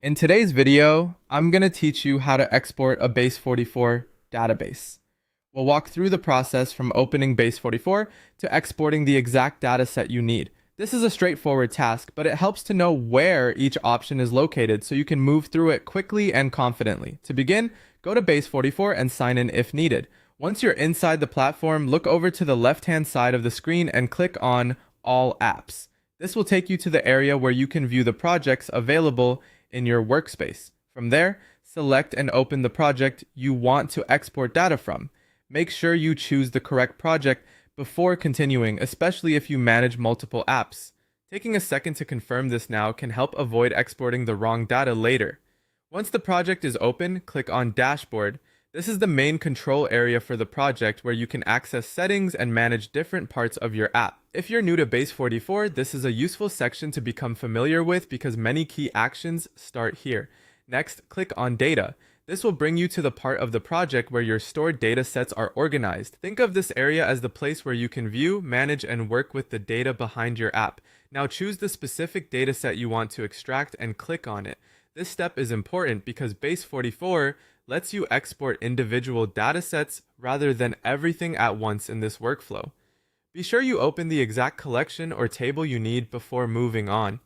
In today's video, I'm going to teach you how to export a Base44 database. We'll walk through the process from opening Base44 to exporting the exact dataset you need. This is a straightforward task, but it helps to know where each option is located so you can move through it quickly and confidently. To begin, go to Base44 and sign in if needed. Once you're inside the platform, look over to the left-hand side of the screen and click on All Apps. This will take you to the area where you can view the projects available in your workspace. From there, select and open the project you want to export data from. Make sure you choose the correct project before continuing, especially if you manage multiple apps. Taking a second to confirm this now can help avoid exporting the wrong data later. Once the project is open, click on Dashboard. This is the main control area for the project where you can access settings and manage different parts of your app. If you're new to Base44, this is a useful section to become familiar with because many key actions start here. Next, click on Data. This will bring you to the part of the project where your stored data sets are organized. Think of this area as the place where you can view, manage, and work with the data behind your app. Now choose the specific dataset you want to extract and click on it. This step is important because Base44 lets you export individual datasets rather than everything at once in this workflow. Be sure you open the exact collection or table you need before moving on.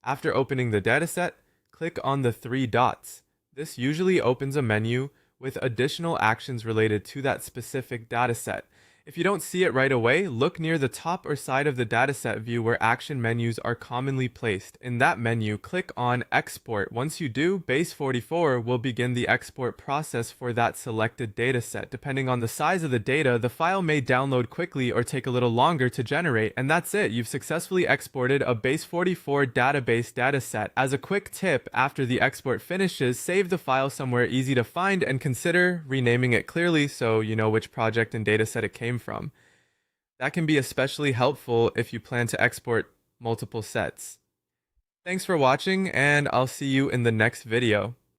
After opening the dataset, click on the three dots. This usually opens a menu with additional actions related to that specific dataset. If you don't see it right away, look near the top or side of the dataset view where action menus are commonly placed. In that menu, click on Export. Once you do, Base44 will begin the export process for that selected dataset. Depending on the size of the data, the file may download quickly or take a little longer to generate, and that's it. You've successfully exported a Base44 database dataset. As a quick tip, after the export finishes, save the file somewhere easy to find and consider renaming it clearly so you know which project and dataset it came from. That can be especially helpful if you plan to export multiple sets. Thanks for watching, and I'll see you in the next video.